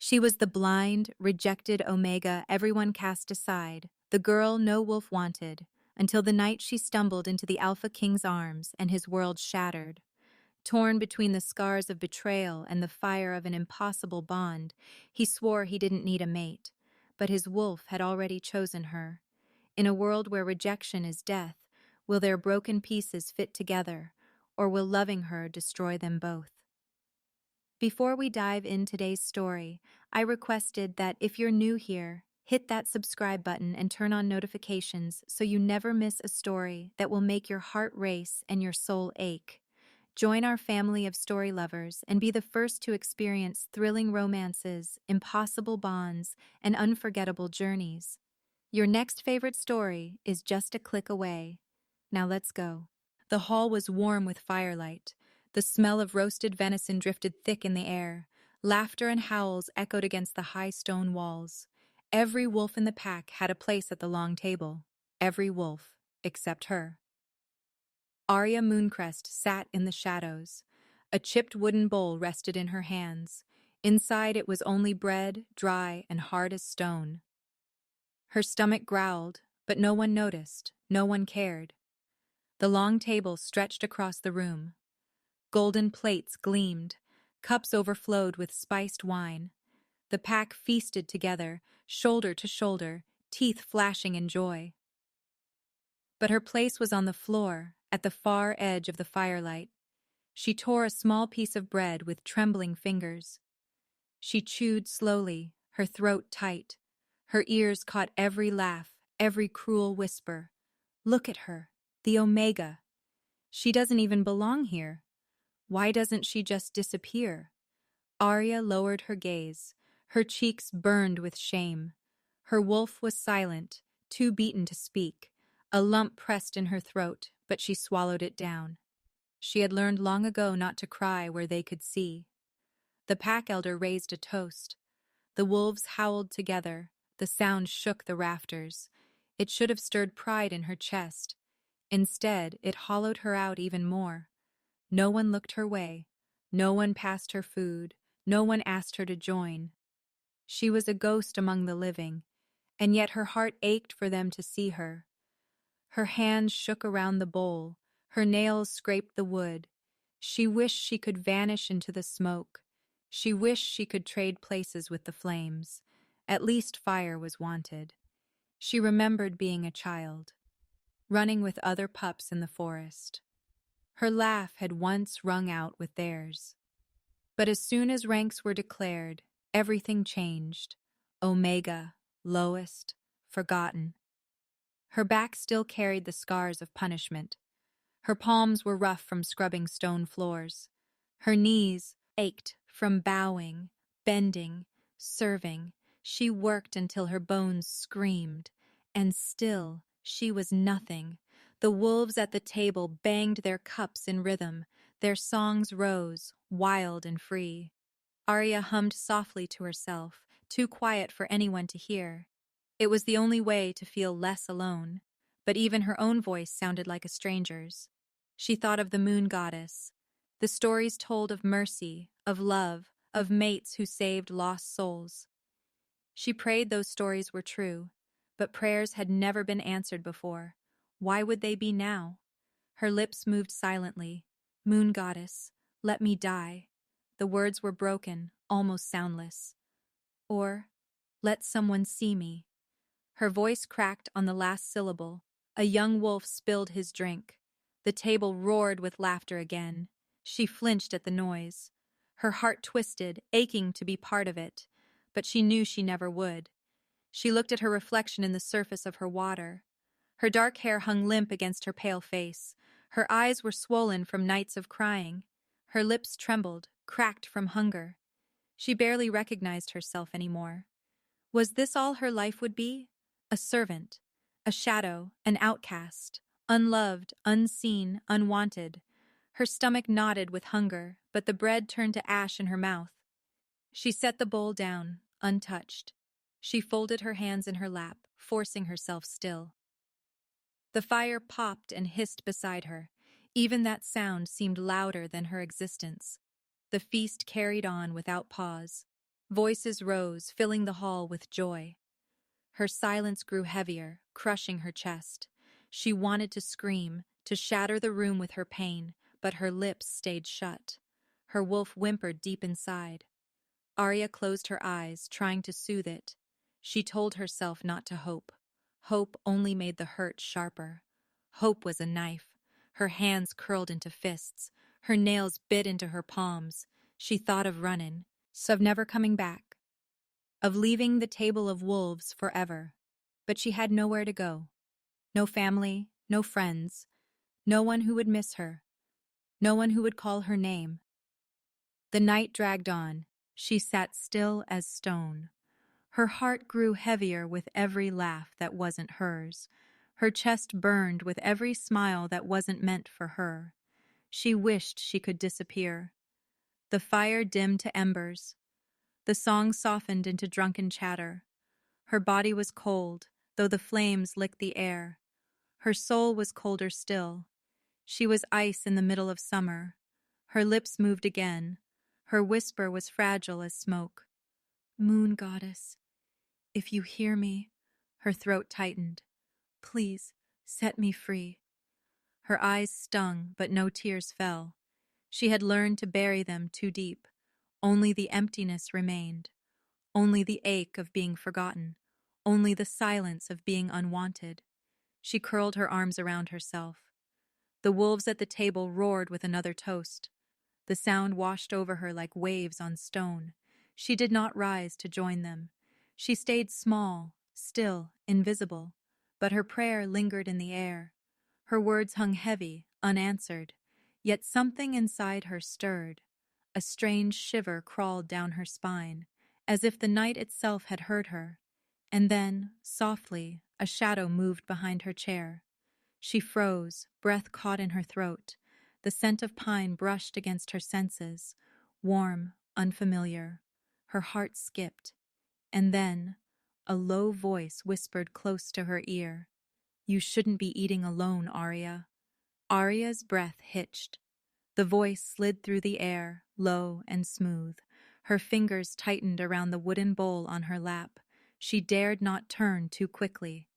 She was the blind, rejected Omega everyone cast aside, the girl no wolf wanted, until the night she stumbled into the Alpha King's arms and his world shattered. Torn between the scars of betrayal and the fire of an impossible bond, he swore he didn't need a mate, but his wolf had already chosen her. In a world where rejection is death, will their broken pieces fit together, or will loving her destroy them both? Before we dive in today's story, I requested that if you're new here, hit that subscribe button and turn on notifications so you never miss a story that will make your heart race and your soul ache. Join our family of story lovers and be the first to experience thrilling romances, impossible bonds, and unforgettable journeys. Your next favorite story is just a click away. Now let's go. The hall was warm with firelight. The smell of roasted venison drifted thick in the air. Laughter and howls echoed against the high stone walls. Every wolf in the pack had a place at the long table. Every wolf, except her. Aria Mooncrest sat in the shadows. A chipped wooden bowl rested in her hands. Inside it was only bread, dry and hard as stone. Her stomach growled, but no one noticed, no one cared. The long table stretched across the room. Golden plates gleamed, cups overflowed with spiced wine. The pack feasted together, shoulder to shoulder, teeth flashing in joy. But her place was on the floor, at the far edge of the firelight. She tore a small piece of bread with trembling fingers. She chewed slowly, her throat tight. Her ears caught every laugh, every cruel whisper. Look at her, the Omega. She doesn't even belong here. Why doesn't she just disappear? Aria lowered her gaze. Her cheeks burned with shame. Her wolf was silent, too beaten to speak. A lump pressed in her throat, but she swallowed it down. She had learned long ago not to cry where they could see. The pack elder raised a toast. The wolves howled together. The sound shook the rafters. It should have stirred pride in her chest. Instead, it hollowed her out even more. No one looked her way. No one passed her food. No one asked her to join. She was a ghost among the living, and yet her heart ached for them to see her. Her hands shook around the bowl. Her nails scraped the wood. She wished she could vanish into the smoke. She wished she could trade places with the flames. At least fire was wanted. She remembered being a child, running with other pups in the forest. Her laugh had once rung out with theirs. But as soon as ranks were declared, everything changed. Omega, lowest, forgotten. Her back still carried the scars of punishment. Her palms were rough from scrubbing stone floors. Her knees ached from bowing, bending, serving. She worked until her bones screamed. And still, she was nothing. The wolves at the table banged their cups in rhythm. Their songs rose, wild and free. Aria hummed softly to herself, too quiet for anyone to hear. It was the only way to feel less alone, but even her own voice sounded like a stranger's. She thought of the moon goddess. The stories told of mercy, of love, of mates who saved lost souls. She prayed those stories were true, but prayers had never been answered before. Why would they be now? Her lips moved silently. Moon goddess, let me die. The words were broken, almost soundless. Or, let someone see me. Her voice cracked on the last syllable. A young wolf spilled his drink. The table roared with laughter again. She flinched at the noise. Her heart twisted, aching to be part of it, but she knew she never would. She looked at her reflection in the surface of her water. Her dark hair hung limp against her pale face. Her eyes were swollen from nights of crying. Her lips trembled, cracked from hunger. She barely recognized herself anymore. Was this all her life would be? A servant, a shadow, an outcast, unloved, unseen, unwanted. Her stomach knotted with hunger, but the bread turned to ash in her mouth. She set the bowl down, untouched. She folded her hands in her lap, forcing herself still. The fire popped and hissed beside her. Even that sound seemed louder than her existence. The feast carried on without pause. Voices rose, filling the hall with joy. Her silence grew heavier, crushing her chest. She wanted to scream, to shatter the room with her pain, but her lips stayed shut. Her wolf whimpered deep inside. Aria closed her eyes, trying to soothe it. She told herself not to hope. Hope only made the hurt sharper. Hope was a knife. Her hands curled into fists. Her nails bit into her palms. She thought of running, of never coming back, of leaving the table of wolves forever. But she had nowhere to go. No family, no friends, no one who would miss her, no one who would call her name. The night dragged on. She sat still as stone. Her heart grew heavier with every laugh that wasn't hers. Her chest burned with every smile that wasn't meant for her. She wished she could disappear. The fire dimmed to embers. The song softened into drunken chatter. Her body was cold, though the flames licked the air. Her soul was colder still. She was ice in the middle of summer. Her lips moved again. Her whisper was fragile as smoke. Moon goddess, if you hear me, her throat tightened. Please, set me free. Her eyes stung, but no tears fell. She had learned to bury them too deep. Only the emptiness remained. Only the ache of being forgotten. Only the silence of being unwanted. She curled her arms around herself. The wolves at the table roared with another toast. The sound washed over her like waves on stone. She did not rise to join them. She stayed small, still, invisible, but her prayer lingered in the air. Her words hung heavy, unanswered, yet something inside her stirred. A strange shiver crawled down her spine, as if the night itself had heard her. And then, softly, a shadow moved behind her chair. She froze, breath caught in her throat. The scent of pine brushed against her senses, warm, unfamiliar. Her heart skipped. And then, a low voice whispered close to her ear. You shouldn't be eating alone, Aria. Aria's breath hitched. The voice slid through the air, low and smooth. Her fingers tightened around the wooden bowl on her lap. She dared not turn too quickly.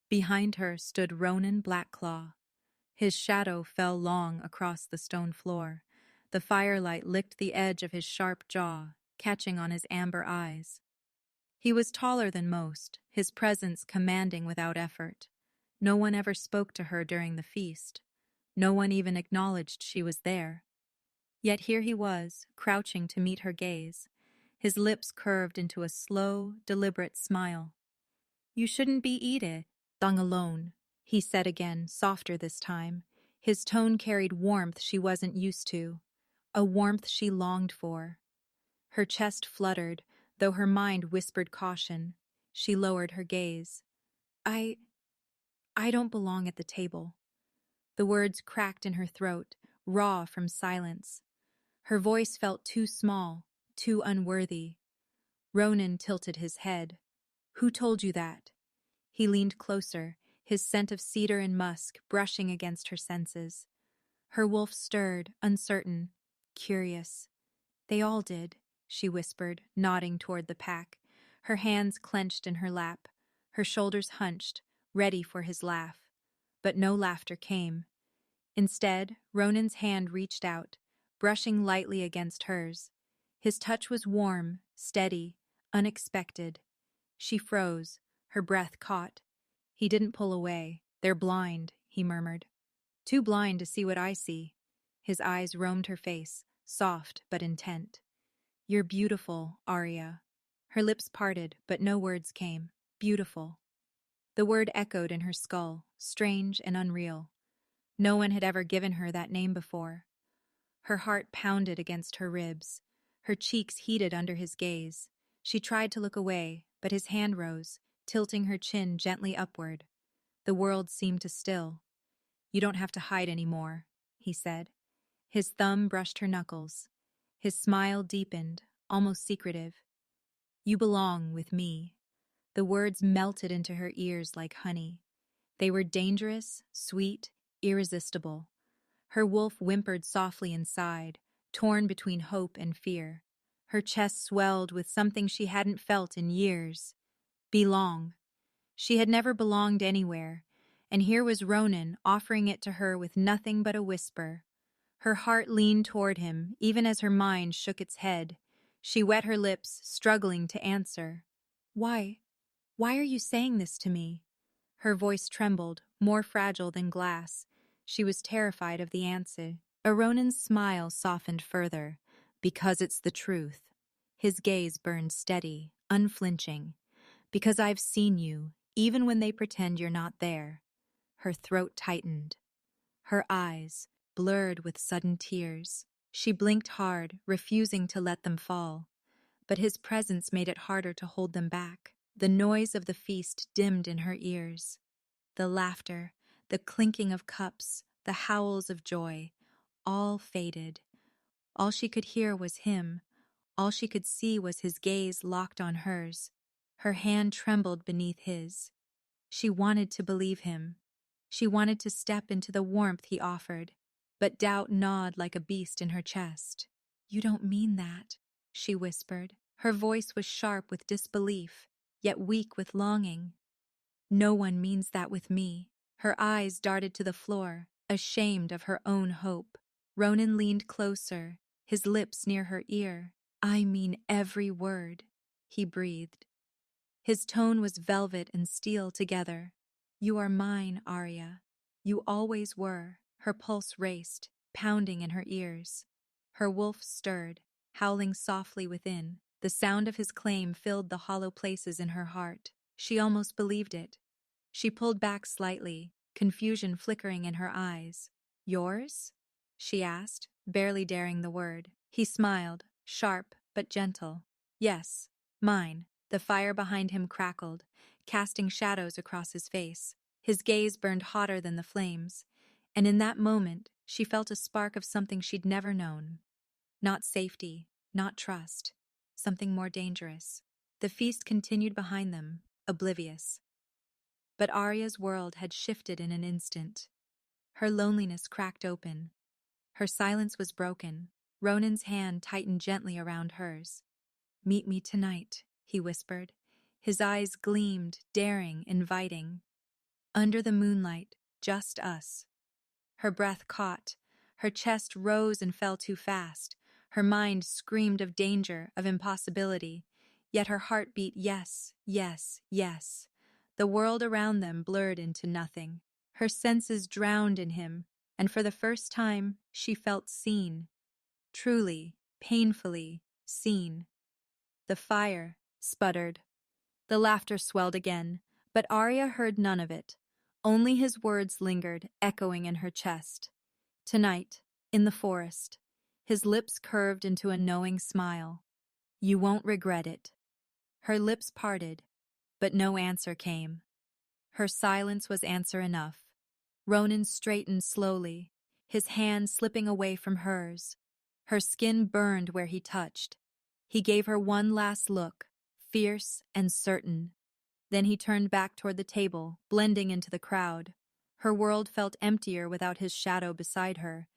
Behind her stood Ronan Blackclaw. His shadow fell long across the stone floor. The firelight licked the edge of his sharp jaw, catching on his amber eyes. He was taller than most, his presence commanding without effort. No one ever spoke to her during the feast. No one even acknowledged she was there. Yet here he was, crouching to meet her gaze. His lips curved into a slow, deliberate smile. You shouldn't be eating alone, he said again, softer this time. His tone carried warmth she wasn't used to, a warmth she longed for. Her chest fluttered, though her mind whispered caution. She lowered her gaze. I don't belong at the table. The words cracked in her throat, raw from silence. Her voice felt too small, too unworthy. Ronan tilted his head. Who told you that? He leaned closer, his scent of cedar and musk brushing against her senses. Her wolf stirred, uncertain, curious. They all did, she whispered, nodding toward the pack. Her hands clenched in her lap, her shoulders hunched, ready for his laugh. But no laughter came. Instead, Ronan's hand reached out, brushing lightly against hers. His touch was warm, steady, unexpected. She froze, her breath caught. He didn't pull away. They're blind, he murmured. Too blind to see what I see. His eyes roamed her face, soft but intent. You're beautiful, Aria. Her lips parted, but no words came. Beautiful. The word echoed in her skull, strange and unreal. No one had ever given her that name before. Her heart pounded against her ribs. Her cheeks heated under his gaze. She tried to look away, but his hand rose, tilting her chin gently upward. The world seemed to still. You don't have to hide anymore, he said. His thumb brushed her knuckles. His smile deepened, almost secretive. You belong with me. The words melted into her ears like honey. They were dangerous, sweet, irresistible. Her wolf whimpered softly inside, torn between hope and fear. Her chest swelled with something she hadn't felt in years. Belong. She had never belonged anywhere, and here was Ronan offering it to her with nothing but a whisper. Her heart leaned toward him, even as her mind shook its head. She wet her lips, struggling to answer. Why? Why are you saying this to me? Her voice trembled, more fragile than glass. She was terrified of the answer. Ronan's smile softened further. Because it's the truth. His gaze burned steady, unflinching. Because I've seen you, even when they pretend you're not there. Her throat tightened. Her eyes, blurred with sudden tears. She blinked hard, refusing to let them fall. But his presence made it harder to hold them back. The noise of the feast dimmed in her ears. The laughter, the clinking of cups, the howls of joy, all faded. All she could hear was him. All she could see was his gaze locked on hers. Her hand trembled beneath his. She wanted to believe him. She wanted to step into the warmth he offered, but doubt gnawed like a beast in her chest. You don't mean that, she whispered. Her voice was sharp with disbelief, yet weak with longing. No one means that with me. Her eyes darted to the floor, ashamed of her own hope. Ronan leaned closer, his lips near her ear. I mean every word, he breathed. His tone was velvet and steel together. You are mine, Aria. You always were. Her pulse raced, pounding in her ears. Her wolf stirred, howling softly within. The sound of his claim filled the hollow places in her heart. She almost believed it. She pulled back slightly, confusion flickering in her eyes. Yours? She asked, barely daring the word. He smiled, sharp but gentle. Yes, mine. The fire behind him crackled, casting shadows across his face. His gaze burned hotter than the flames, and in that moment she felt a spark of something she'd never known. Not safety, not trust, something more dangerous. The feast continued behind them, oblivious. But Aria's world had shifted in an instant. Her loneliness cracked open. Her silence was broken. Ronan's hand tightened gently around hers. Meet me tonight, he whispered. His eyes gleamed, daring, inviting. Under the moonlight, just us. Her breath caught. Her chest rose and fell too fast. Her mind screamed of danger, of impossibility. Yet her heart beat yes, yes, yes. The world around them blurred into nothing. Her senses drowned in him, and for the first time she felt seen. Truly, painfully seen. The fire sputtered. The laughter swelled again, but Aria heard none of it. Only his words lingered, echoing in her chest. Tonight, in the forest. His lips curved into a knowing smile. You won't regret it. Her lips parted, but no answer came. Her silence was answer enough. Ronan straightened slowly, his hand slipping away from hers. Her skin burned where he touched. He gave her one last look, fierce and certain. Then he turned back toward the table, blending into the crowd. Her world felt emptier without his shadow beside her,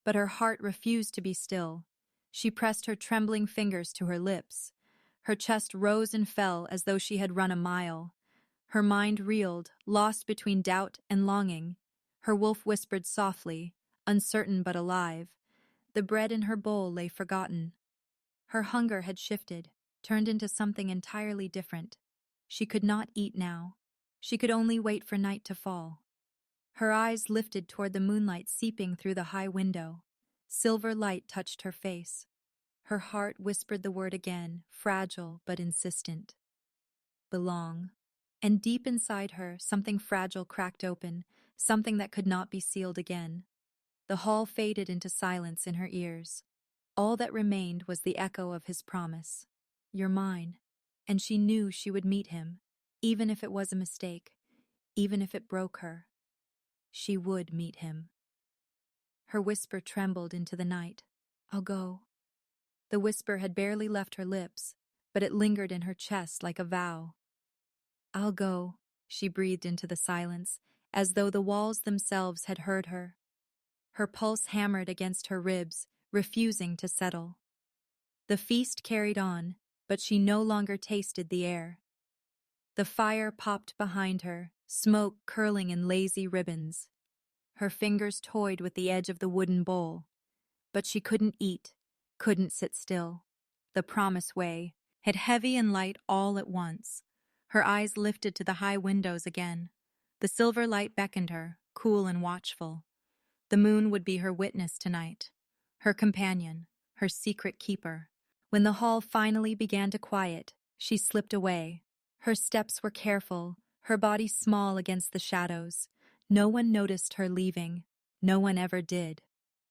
but her heart refused to be still. She pressed her trembling fingers to her lips. Her chest rose and fell as though she had run a mile. Her mind reeled, lost between doubt and longing. Her wolf whispered softly, uncertain but alive. The bread in her bowl lay forgotten. Her hunger had shifted, turned into something entirely different. She could not eat now. She could only wait for night to fall. Her eyes lifted toward the moonlight seeping through the high window. Silver light touched her face. Her heart whispered the word again, fragile but insistent. Belong. And deep inside her, something fragile cracked open, something that could not be sealed again. The hall faded into silence in her ears. All that remained was the echo of his promise. You're mine. And she knew she would meet him, even if it was a mistake, even if it broke her. She would meet him. Her whisper trembled into the night. I'll go. The whisper had barely left her lips, but it lingered in her chest like a vow. I'll go, she breathed into the silence, as though the walls themselves had heard her. Her pulse hammered against her ribs, refusing to settle. The feast carried on, but she no longer tasted the air. The fire popped behind her, smoke curling in lazy ribbons. Her fingers toyed with the edge of the wooden bowl. But she couldn't eat, couldn't sit still. The promise way hit heavy and light all at once. Her eyes lifted to the high windows again. The silver light beckoned her, cool and watchful. The moon would be her witness tonight, her companion, her secret keeper. When the hall finally began to quiet, she slipped away. Her steps were careful, her body small against the shadows. No one noticed her leaving. No one ever did.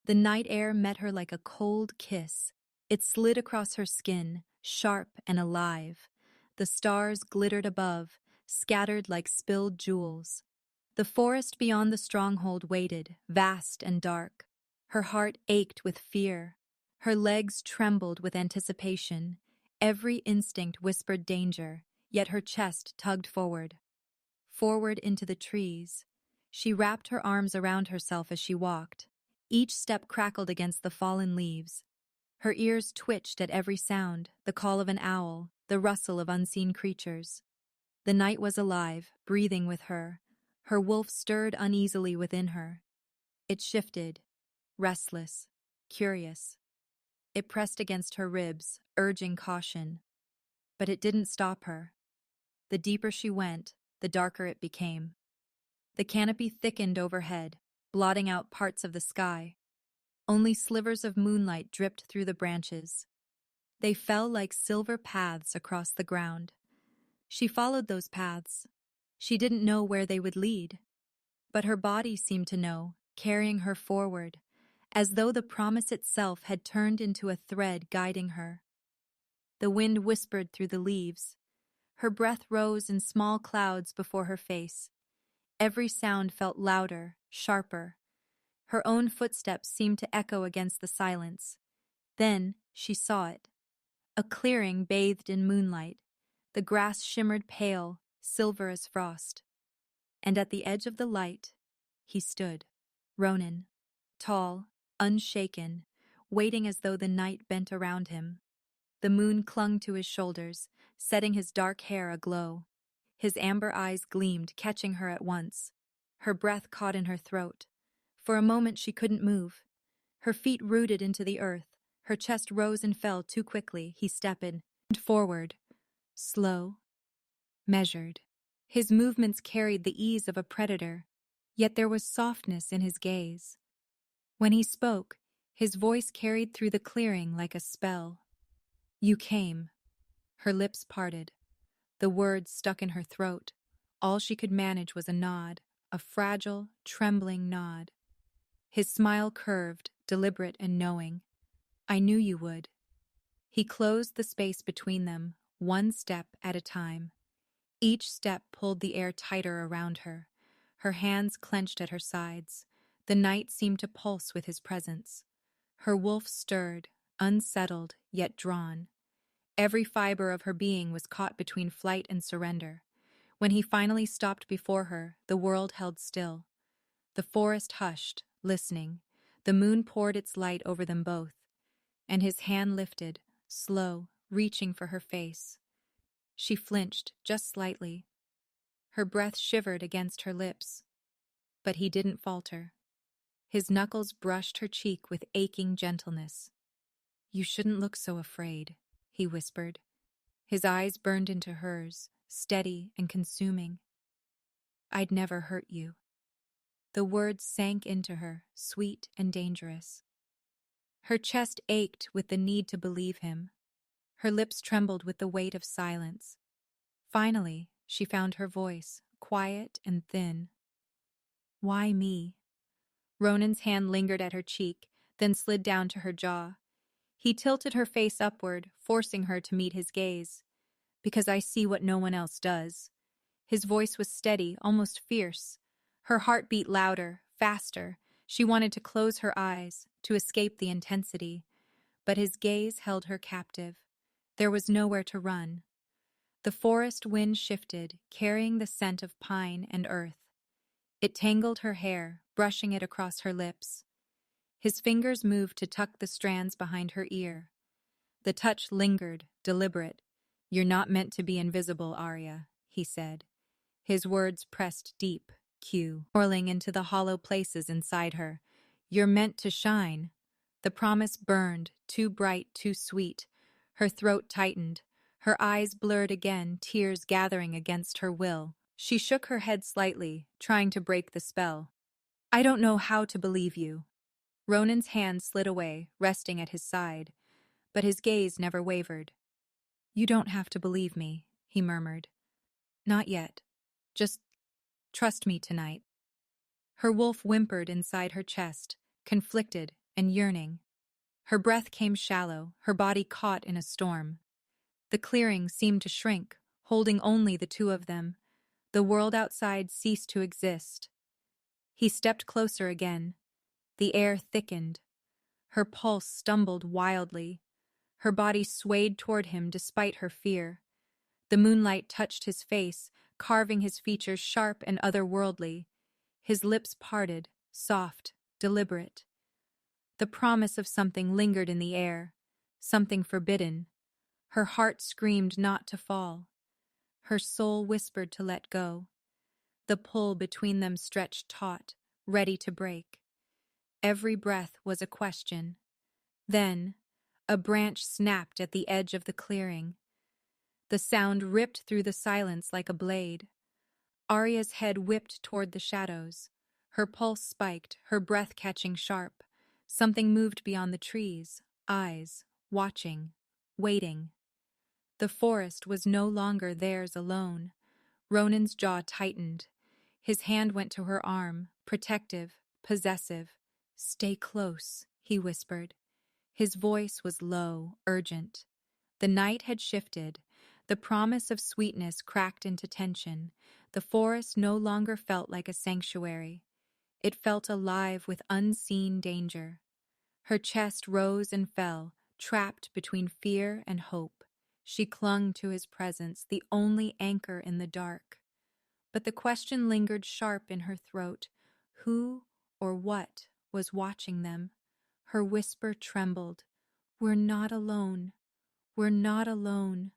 The night air met her like a cold kiss. It slid across her skin, sharp and alive. The stars glittered above, scattered like spilled jewels. The forest beyond the stronghold waited, vast and dark. Her heart ached with fear. Her legs trembled with anticipation. Every instinct whispered danger, yet her chest tugged forward. Forward into the trees. She wrapped her arms around herself as she walked. Each step crackled against the fallen leaves. Her ears twitched at every sound, the call of an owl, the rustle of unseen creatures. The night was alive, breathing with her. Her wolf stirred uneasily within her. It shifted, restless, curious. It pressed against her ribs, urging caution. But it didn't stop her. The deeper she went, the darker it became. The canopy thickened overhead, blotting out parts of the sky. Only slivers of moonlight dripped through the branches. They fell like silver paths across the ground. She followed those paths. She didn't know where they would lead. But her body seemed to know, carrying her forward, as though the promise itself had turned into a thread guiding her. The wind whispered through the leaves. Her breath rose in small clouds before her face. Every sound felt louder, sharper. Her own footsteps seemed to echo against the silence. Then she saw it. A clearing bathed in moonlight. The grass shimmered pale, silver as frost. And at the edge of the light, he stood, Ronan, tall, unshaken, waiting as though the night bent around him. The moon clung to his shoulders, setting his dark hair aglow. His amber eyes gleamed, catching her at once. Her breath caught in her throat. For a moment she couldn't move. Her feet rooted into the earth. Her chest rose and fell too quickly. He stepped forward, slow, measured. His movements carried the ease of a predator, yet there was softness in his gaze. When he spoke, his voice carried through the clearing like a spell. "You came." Her lips parted. The words stuck in her throat. All she could manage was a nod, a fragile, trembling nod. His smile curved, deliberate and knowing. "I knew you would." He closed the space between them, one step at a time. Each step pulled the air tighter around her. Her hands clenched at her sides. The night seemed to pulse with his presence. Her wolf stirred, unsettled, yet drawn. Every fiber of her being was caught between flight and surrender. When he finally stopped before her, the world held still. The forest hushed, listening. The moon poured its light over them both. And his hand lifted, slow, reaching for her face. She flinched, just slightly. Her breath shivered against her lips. But he didn't falter. His knuckles brushed her cheek with aching gentleness. "You shouldn't look so afraid," he whispered. His eyes burned into hers, steady and consuming. "I'd never hurt you." The words sank into her, sweet and dangerous. Her chest ached with the need to believe him. Her lips trembled with the weight of silence. Finally, she found her voice, quiet and thin. "Why me?" Ronan's hand lingered at her cheek, then slid down to her jaw. He tilted her face upward, forcing her to meet his gaze. "Because I see what no one else does." His voice was steady, almost fierce. Her heart beat louder, faster. She wanted to close her eyes, to escape the intensity. But his gaze held her captive. There was nowhere to run. The forest wind shifted, carrying the scent of pine and earth. It tangled her hair, brushing it across her lips. His fingers moved to tuck the strands behind her ear. The touch lingered, deliberate. "You're not meant to be invisible, Aria," he said. His words pressed deep, whirling into the hollow places inside her. "You're meant to shine." The promise burned, too bright, too sweet. Her throat tightened. Her eyes blurred again, tears gathering against her will. She shook her head slightly, trying to break the spell. "I don't know how to believe you." Ronan's hand slid away, resting at his side, but his gaze never wavered. "You don't have to believe me," he murmured. "Not yet. Just trust me tonight." Her wolf whimpered inside her chest, conflicted and yearning. Her breath came shallow, her body caught in a storm. The clearing seemed to shrink, holding only the two of them. The world outside ceased to exist. He stepped closer again. The air thickened. Her pulse stumbled wildly. Her body swayed toward him despite her fear. The moonlight touched his face, carving his features sharp and otherworldly. His lips parted, soft, deliberate. The promise of something lingered in the air, something forbidden. Her heart screamed not to fall. Her soul whispered to let go. The pull between them stretched taut, ready to break. Every breath was a question. Then, a branch snapped at the edge of the clearing. The sound ripped through the silence like a blade. Aria's head whipped toward the shadows. Her pulse spiked, her breath catching sharp. Something moved beyond the trees, eyes, watching, waiting. The forest was no longer theirs alone. Ronan's jaw tightened. His hand went to her arm, protective, possessive. "Stay close," he whispered. His voice was low, urgent. The night had shifted. The promise of sweetness cracked into tension. The forest no longer felt like a sanctuary. It felt alive with unseen danger. Her chest rose and fell, trapped between fear and hope. She clung to his presence, the only anchor in the dark. But the question lingered sharp in her throat. Who or what was watching them? Her whisper trembled. "We're not alone. We're not alone."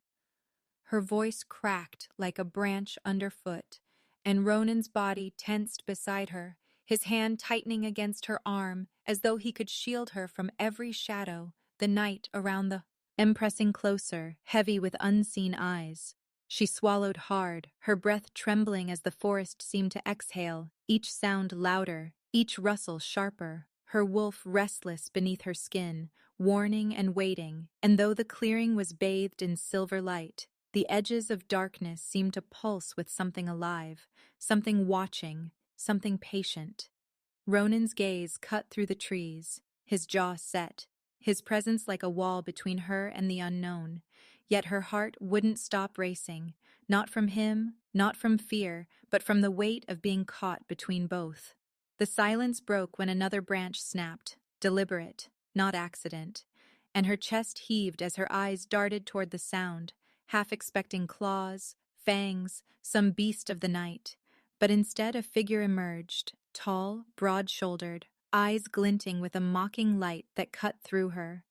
Her voice cracked like a branch underfoot, and Ronan's body tensed beside her, his hand tightening against her arm as though he could shield her from every shadow, the night around the pressing closer, heavy with unseen eyes. She swallowed hard, her breath trembling as the forest seemed to exhale, each sound louder, each rustle sharper, her wolf restless beneath her skin, warning and waiting, and though the clearing was bathed in silver light, the edges of darkness seemed to pulse with something alive, something watching, something patient. Ronan's gaze cut through the trees, his jaw set, his presence like a wall between her and the unknown. Yet her heart wouldn't stop racing, not from him, not from fear, but from the weight of being caught between both. The silence broke when another branch snapped, deliberate, not accident, and her chest heaved as her eyes darted toward the sound, half expecting claws, fangs, some beast of the night. But instead a figure emerged, tall, broad-shouldered, eyes glinting with a mocking light that cut through her.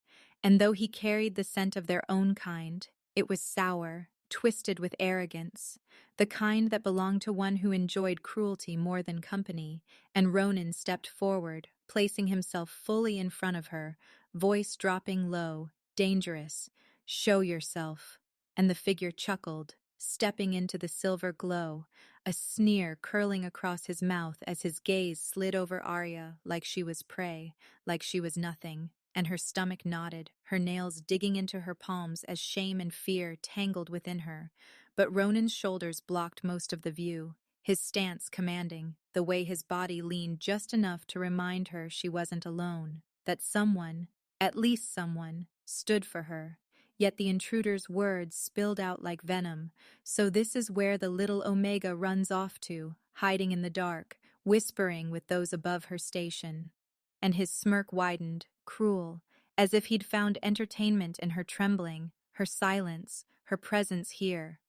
And though he carried the scent of their own kind, it was sour, twisted with arrogance, the kind that belonged to one who enjoyed cruelty more than company, and Ronan stepped forward, placing himself fully in front of her, voice dropping low, dangerous. "Show yourself." And the figure chuckled, stepping into the silver glow, a sneer curling across his mouth as his gaze slid over Aria like she was prey, like she was nothing, and her stomach knotted, her nails digging into her palms as shame and fear tangled within her. But Ronan's shoulders blocked most of the view, his stance commanding, the way his body leaned just enough to remind her she wasn't alone, that someone, at least someone, stood for her. Yet the intruder's words spilled out like venom. "So this is where the little Omega runs off to, hiding in the dark, whispering with those above her station." And his smirk widened, cruel, as if he'd found entertainment in her trembling, her silence, her presence here.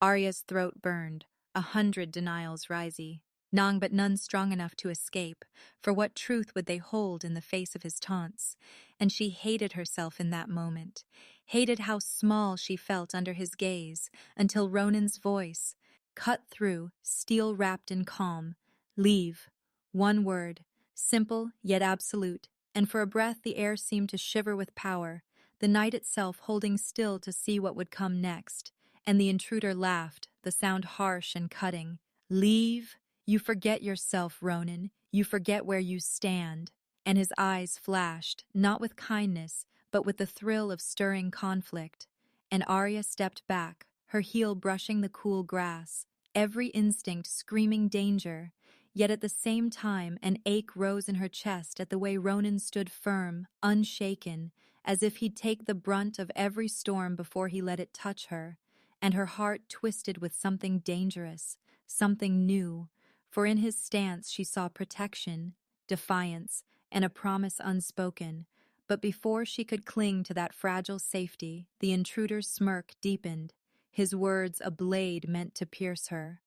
Arya's throat burned, 100 denials rising, but none strong enough to escape, for what truth would they hold in the face of his taunts? And she hated herself in that moment, hated how small she felt under his gaze, until Ronan's voice, cut through, steel-wrapped in calm, "Leave." One word, simple yet absolute, and for a breath the air seemed to shiver with power, the night itself holding still to see what would come next. And the intruder laughed, the sound harsh and cutting. "Leave? You forget yourself, Ronan. You forget where you stand." And his eyes flashed, not with kindness, but with the thrill of stirring conflict. And Aria stepped back, her heel brushing the cool grass, every instinct screaming danger. Yet at the same time, an ache rose in her chest at the way Ronan stood firm, unshaken, as if he'd take the brunt of every storm before he let it touch her. And her heart twisted with something dangerous, something new, for in his stance she saw protection, defiance, and a promise unspoken. But before she could cling to that fragile safety, the intruder's smirk deepened, his words a blade meant to pierce her.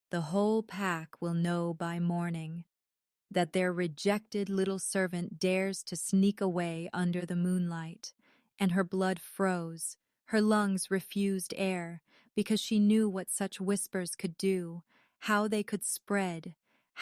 "The whole pack will know by morning that their rejected little servant dares to sneak away under the moonlight." And her blood froze, her lungs refused air, because she knew what such whispers could do, how they could spread,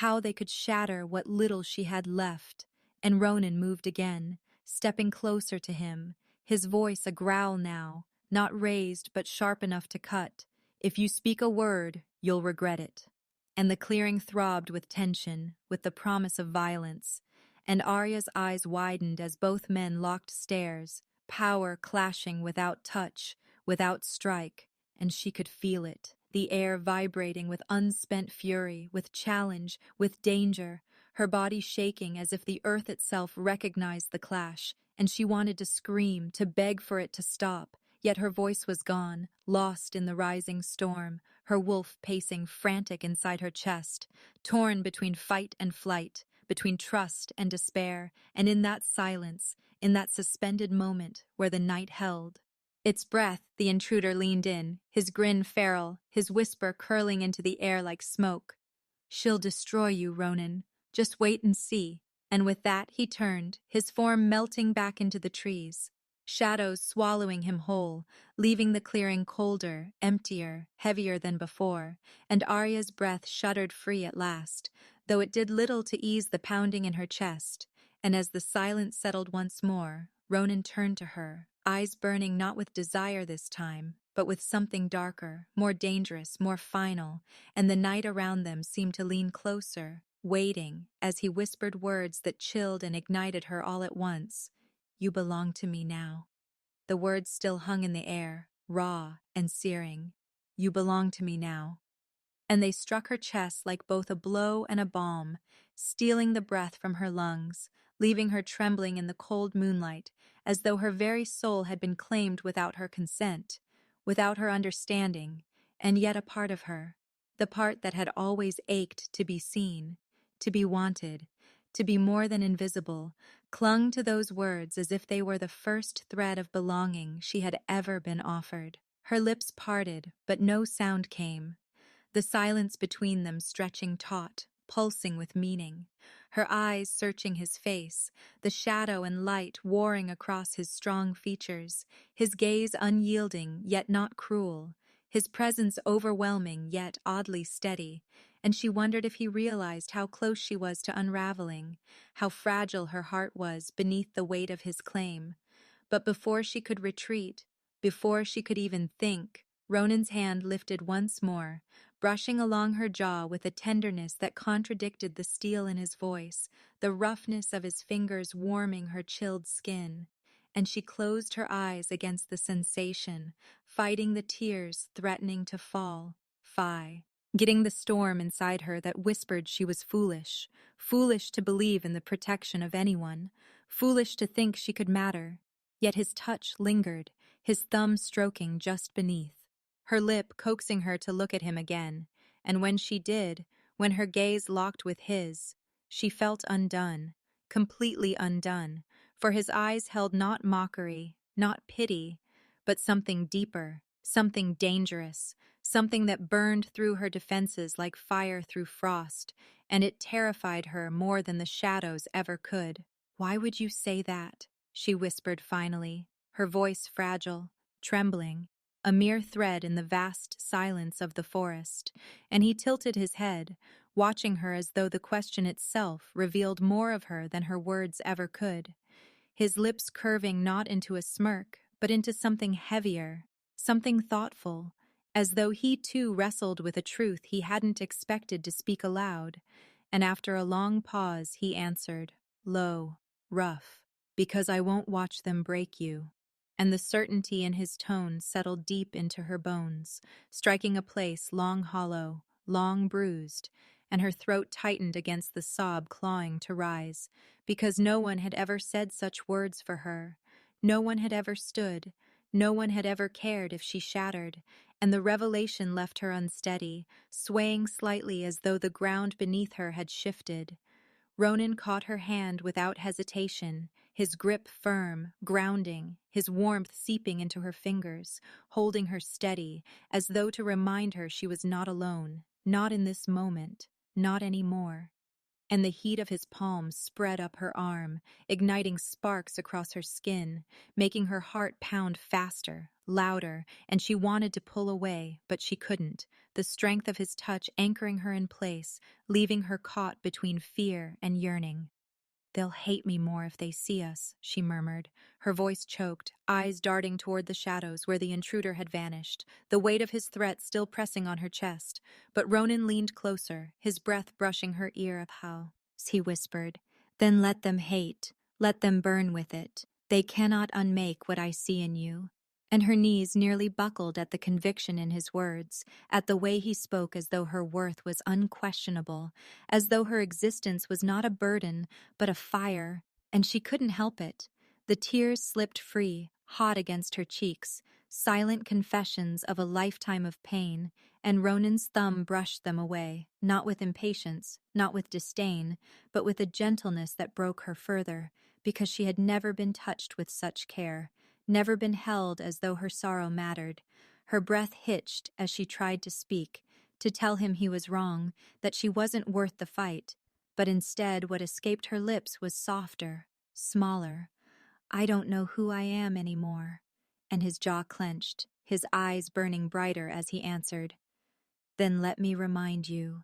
how they could shatter what little she had left. And Ronan moved again, stepping closer to him, his voice a growl now, not raised but sharp enough to cut. "If you speak a word, you'll regret it." And the clearing throbbed with tension, with the promise of violence. And Arya's eyes widened as both men locked stares, power clashing without touch, without strike, and she could feel it, the air vibrating with unspent fury, with challenge, with danger, her body shaking as if the earth itself recognized the clash, and she wanted to scream, to beg for it to stop. Yet her voice was gone, lost in the rising storm, her wolf pacing frantic inside her chest, torn between fight and flight, between trust and despair, and in that silence, in that suspended moment where the night held its breath, the intruder leaned in, his grin feral, his whisper curling into the air like smoke. "She'll destroy you, Ronan. Just wait and see." And with that he turned, his form melting back into the trees, shadows swallowing him whole, leaving the clearing colder, emptier, heavier than before, and Arya's breath shuddered free at last, though it did little to ease the pounding in her chest. And as the silence settled once more, Ronan turned to her, eyes burning not with desire this time, but with something darker, more dangerous, more final, and the night around them seemed to lean closer, waiting, as he whispered words that chilled and ignited her all at once. "You belong to me now." The words still hung in the air, raw and searing. "You belong to me now." And they struck her chest like both a blow and a balm, stealing the breath from her lungs, leaving her trembling in the cold moonlight, as though her very soul had been claimed without her consent, without her understanding, and yet a part of her, the part that had always ached to be seen, to be wanted, to be more than invisible, clung to those words as if they were the first thread of belonging she had ever been offered. Her lips parted, but no sound came, the silence between them stretching taut, pulsing with meaning, her eyes searching his face, the shadow and light warring across his strong features, his gaze unyielding yet not cruel, his presence overwhelming yet oddly steady, and she wondered if he realized how close she was to unraveling, how fragile her heart was beneath the weight of his claim. But before she could retreat, before she could even think, Ronan's hand lifted once more, brushing along her jaw with a tenderness that contradicted the steel in his voice, the roughness of his fingers warming her chilled skin. And she closed her eyes against the sensation, fighting the tears threatening to fall. Getting the storm inside her that whispered she was foolish, foolish to believe in the protection of anyone, foolish to think she could matter. Yet his touch lingered, his thumb stroking just beneath, her lip coaxing her to look at him again, and when she did, when her gaze locked with his, she felt undone, completely undone, for his eyes held not mockery, not pity, but something deeper, something dangerous, something that burned through her defenses like fire through frost, and it terrified her more than the shadows ever could. "Why would you say that?" she whispered finally, her voice fragile, trembling, a mere thread in the vast silence of the forest, and he tilted his head, watching her as though the question itself revealed more of her than her words ever could, his lips curving not into a smirk, but into something heavier, something thoughtful, as though he too wrestled with a truth he hadn't expected to speak aloud, and after a long pause he answered, low, rough, because I won't watch them break you. And the certainty in his tone settled deep into her bones, striking a place long hollow, long bruised, and her throat tightened against the sob clawing to rise, because no one had ever said such words for her. No one had ever stood, no one had ever cared if she shattered, and the revelation left her unsteady, swaying slightly as though the ground beneath her had shifted. Ronan caught her hand without hesitation, his grip firm, grounding, his warmth seeping into her fingers, holding her steady, as though to remind her she was not alone, not in this moment, not anymore. And the heat of his palm spread up her arm, igniting sparks across her skin, making her heart pound faster, louder, and she wanted to pull away, but she couldn't, the strength of his touch anchoring her in place, leaving her caught between fear and yearning. They'll hate me more if they see us, she murmured, her voice choked, eyes darting toward the shadows where the intruder had vanished, the weight of his threat still pressing on her chest. But Ronan leaned closer, his breath brushing her ear of how. He whispered, then let them hate, let them burn with it. They cannot unmake what I see in you. And her knees nearly buckled at the conviction in his words, at the way he spoke as though her worth was unquestionable, as though her existence was not a burden, but a fire, and she couldn't help it. The tears slipped free, hot against her cheeks, silent confessions of a lifetime of pain, and Ronan's thumb brushed them away, not with impatience, not with disdain, but with a gentleness that broke her further, because she had never been touched with such care, never been held as though her sorrow mattered. Her breath hitched as she tried to speak, to tell him he was wrong, that she wasn't worth the fight. But instead, what escaped her lips was softer, smaller. I don't know who I am anymore. And his jaw clenched, his eyes burning brighter as he answered, then let me remind you.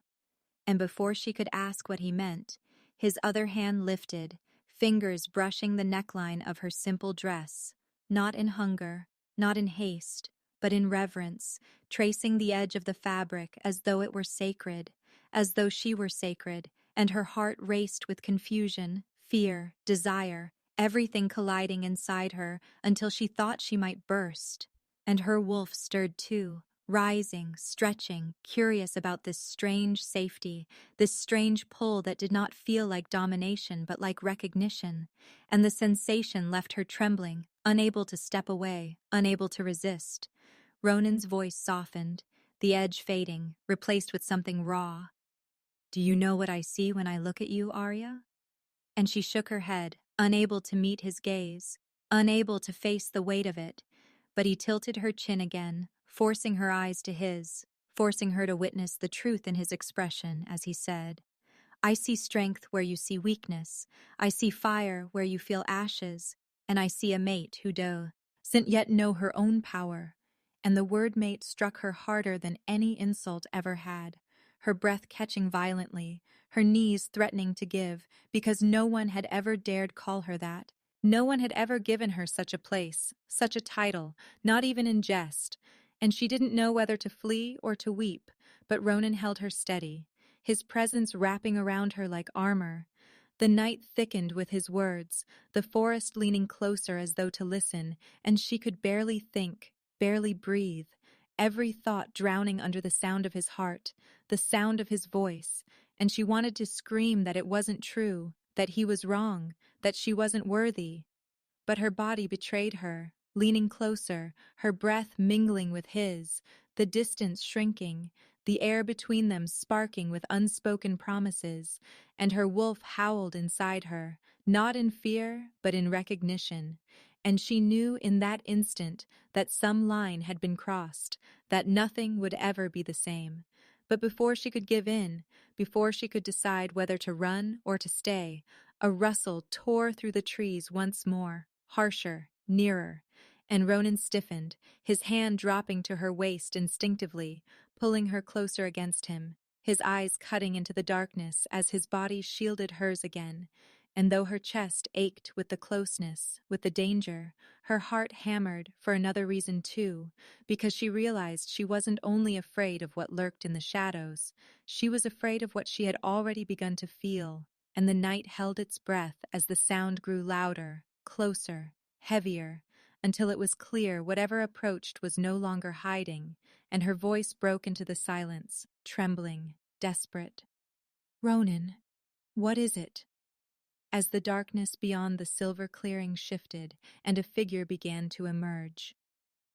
And before she could ask what he meant, his other hand lifted, fingers brushing the neckline of her simple dress, not in hunger, not in haste, but in reverence, tracing the edge of the fabric as though it were sacred, as though she were sacred, and her heart raced with confusion, fear, desire, everything colliding inside her until she thought she might burst. And her wolf stirred too, rising, stretching, curious about this strange safety, this strange pull that did not feel like domination but like recognition, and the sensation left her trembling, unable to step away, unable to resist. Ronan's voice softened, the edge fading, replaced with something raw. Do you know what I see when I look at you, Aria? And she shook her head, unable to meet his gaze, unable to face the weight of it. But he tilted her chin again, forcing her eyes to his, forcing her to witness the truth in his expression as he said, I see strength where you see weakness. I see fire where you feel ashes. And I see a mate who doesn't yet know her own power. And the word mate struck her harder than any insult ever had, her breath catching violently, her knees threatening to give, because no one had ever dared call her that. No one had ever given her such a place, such a title, not even in jest. And she didn't know whether to flee or to weep, but Ronan held her steady, his presence wrapping around her like armor. The night thickened with his words, the forest leaning closer as though to listen, and she could barely think, barely breathe, every thought drowning under the sound of his heart, the sound of his voice, and she wanted to scream that it wasn't true, that he was wrong, that she wasn't worthy. But her body betrayed her, leaning closer, her breath mingling with his, the distance shrinking, the air between them sparking with unspoken promises, and her wolf howled inside her, not in fear, but in recognition. And she knew in that instant that some line had been crossed, that nothing would ever be the same. But before she could give in, before she could decide whether to run or to stay, a rustle tore through the trees once more, harsher, nearer. And Ronan stiffened, his hand dropping to her waist instinctively, pulling her closer against him, his eyes cutting into the darkness as his body shielded hers again. And though her chest ached with the closeness, with the danger, her heart hammered for another reason too, because she realized she wasn't only afraid of what lurked in the shadows, she was afraid of what she had already begun to feel. And the night held its breath as the sound grew louder, closer, heavier, until it was clear whatever approached was no longer hiding, and her voice broke into the silence, trembling, desperate. "Ronan, what is it?" As the darkness beyond the silver clearing shifted and a figure began to emerge.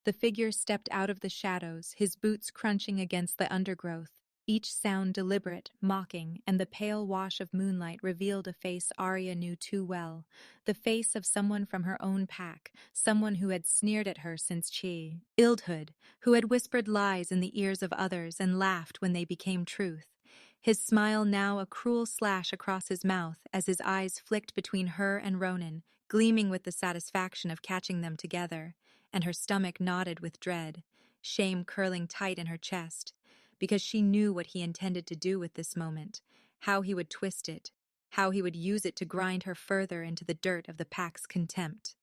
The figure stepped out of the shadows, his boots crunching against the undergrowth, each sound deliberate, mocking, and the pale wash of moonlight revealed a face Aria knew too well, the face of someone from her own pack, someone who had sneered at her since childhood, who had whispered lies in the ears of others and laughed when they became truth. His smile now a cruel slash across his mouth as his eyes flicked between her and Ronan, gleaming with the satisfaction of catching them together, and her stomach knotted with dread, shame curling tight in her chest, because she knew what he intended to do with this moment, how he would twist it, how he would use it to grind her further into the dirt of the pack's contempt.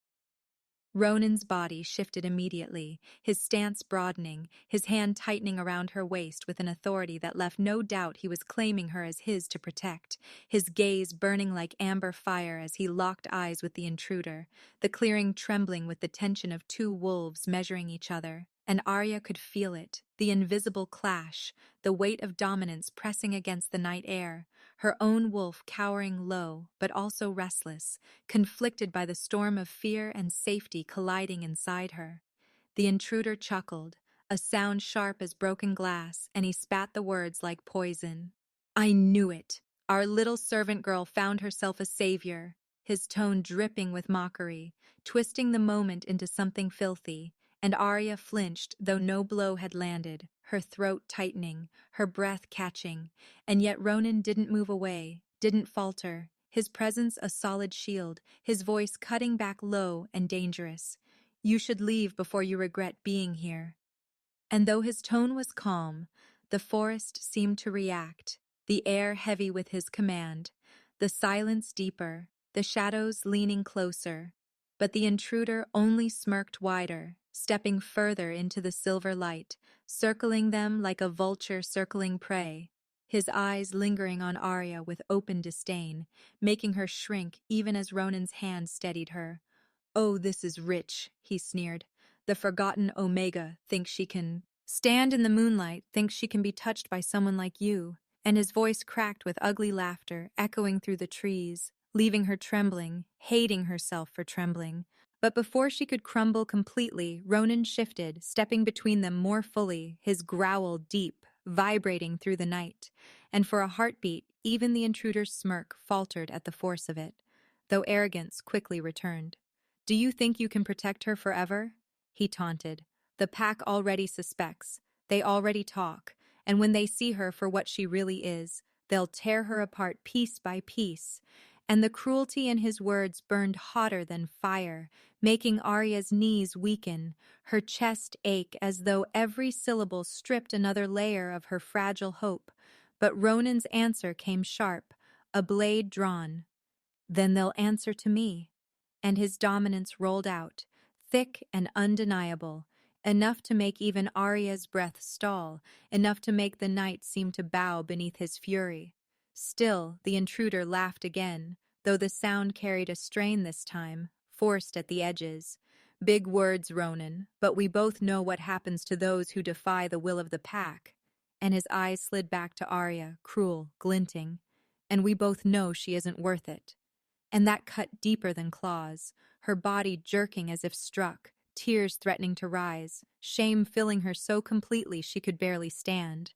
Ronan's body shifted immediately, his stance broadening, his hand tightening around her waist with an authority that left no doubt he was claiming her as his to protect, his gaze burning like amber fire as he locked eyes with the intruder, the clearing trembling with the tension of two wolves measuring each other. And Aria could feel it, the invisible clash, the weight of dominance pressing against the night air, her own wolf cowering low, but also restless, conflicted by the storm of fear and safety colliding inside her. The intruder chuckled, a sound sharp as broken glass, and he spat the words like poison. "I knew it! Our little servant girl found herself a savior," his tone dripping with mockery, twisting the moment into something filthy. And Aria flinched, though no blow had landed, her throat tightening, her breath catching, and yet Ronan didn't move away, didn't falter, his presence a solid shield, his voice cutting back low and dangerous. "You should leave before you regret being here." And though his tone was calm, the forest seemed to react, the air heavy with his command, the silence deeper, the shadows leaning closer. But the intruder only smirked wider, stepping further into the silver light, circling them like a vulture circling prey, his eyes lingering on Aria with open disdain, making her shrink even as Ronan's hand steadied her. "Oh, this is rich," he sneered. "The forgotten Omega thinks she can stand in the moonlight, thinks she can be touched by someone like you." And his voice cracked with ugly laughter, echoing through the trees, leaving her trembling, hating herself for trembling. But before she could crumble completely, Ronan shifted, stepping between them more fully, his growl deep, vibrating through the night. And for a heartbeat, even the intruder's smirk faltered at the force of it, though arrogance quickly returned. "Do you think you can protect her forever?" he taunted. "The pack already suspects. They already talk. And when they see her for what she really is, they'll tear her apart piece by piece." And the cruelty in his words burned hotter than fire, making Aria's knees weaken, her chest ache as though every syllable stripped another layer of her fragile hope. But Ronan's answer came sharp, a blade drawn. "Then they'll answer to me." And his dominance rolled out, thick and undeniable, enough to make even Aria's breath stall, enough to make the night seem to bow beneath his fury. Still, the intruder laughed again, though the sound carried a strain this time, forced at the edges. "Big words, Ronan, but we both know what happens to those who defy the will of the pack." And his eyes slid back to Aria, cruel, glinting. "And we both know she isn't worth it." And that cut deeper than claws, her body jerking as if struck, tears threatening to rise, shame filling her so completely she could barely stand.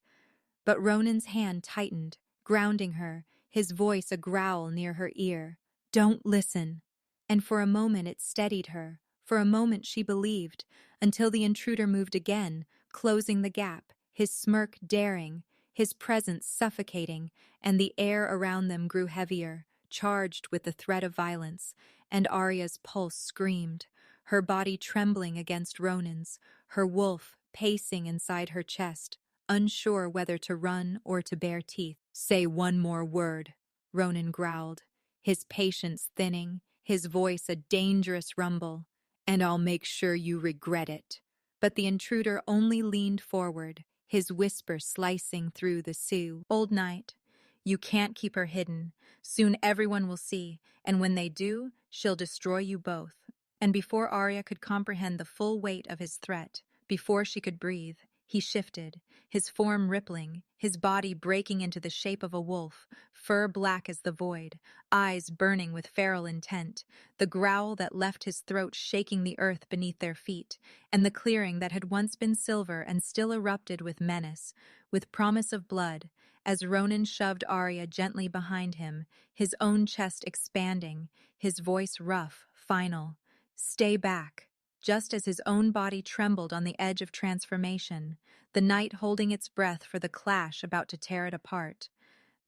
But Ronan's hand tightened, grounding her, his voice a growl near her ear. "Don't listen." And for a moment it steadied her, for a moment she believed, until the intruder moved again, closing the gap, his smirk daring, his presence suffocating, and the air around them grew heavier, charged with the threat of violence, and Aria's pulse screamed. her body trembling against Ronan's, her wolf pacing inside her chest, unsure whether to run or to bare teeth. "Say one more word," Ronan growled, his patience thinning, his voice a dangerous rumble, "and I'll make sure you regret it." But the intruder only leaned forward, his whisper slicing through the Sioux. "Old Night, you can't keep her hidden. Soon everyone will see, and when they do, she'll destroy you both." And before Aria could comprehend the full weight of his threat, before she could breathe, he shifted, his form rippling, his body breaking into the shape of a wolf, fur black as the void, eyes burning with feral intent, the growl that left his throat shaking the earth beneath their feet, and the clearing that had once been silver and still erupted with menace, with promise of blood, as Ronan shoved Aria gently behind him, his own chest expanding, his voice rough, final. "Stay back." Just as his own body trembled on the edge of transformation, the night holding its breath for the clash about to tear it apart.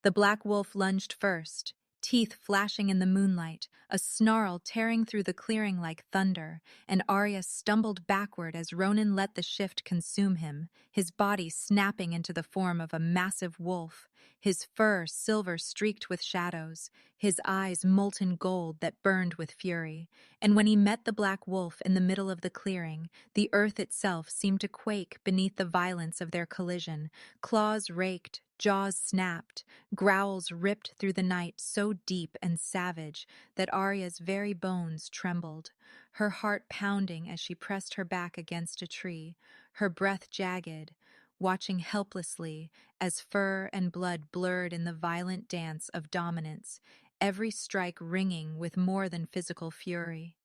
The black wolf lunged first, teeth flashing in the moonlight, a snarl tearing through the clearing like thunder, and Arya stumbled backward as Ronan let the shift consume him, his body snapping into the form of a massive wolf, his fur silver-streaked with shadows, his eyes molten gold that burned with fury. And when he met the black wolf in the middle of the clearing, the earth itself seemed to quake beneath the violence of their collision, claws raked, jaws snapped, growls ripped through the night so deep and savage that Arya's very bones trembled, her heart pounding as she pressed her back against a tree, her breath jagged, watching helplessly as fur and blood blurred in the violent dance of dominance, every strike ringing with more than physical fury.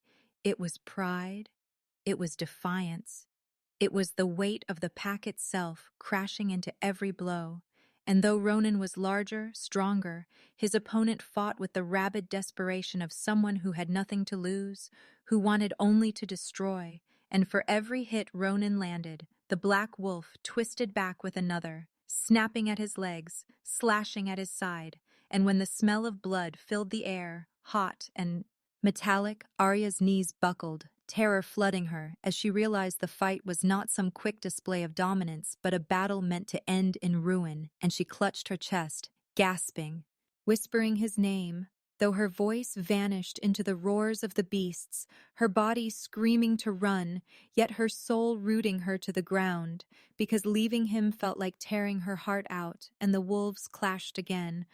It was pride, it was defiance, it was the weight of the pack itself crashing into every blow. And though Ronan was larger, stronger, his opponent fought with the rabid desperation of someone who had nothing to lose, who wanted only to destroy. And for every hit Ronan landed, the black wolf twisted back with another, snapping at his legs, slashing at his side. And when the smell of blood filled the air, hot and metallic, Arya's knees buckled, terror flooding her as she realized the fight was not some quick display of dominance, but a battle meant to end in ruin, and she clutched her chest, gasping, whispering his name, though her voice vanished into the roars of the beasts, her body screaming to run, yet her soul rooting her to the ground, because leaving him felt like tearing her heart out, and the wolves clashed again,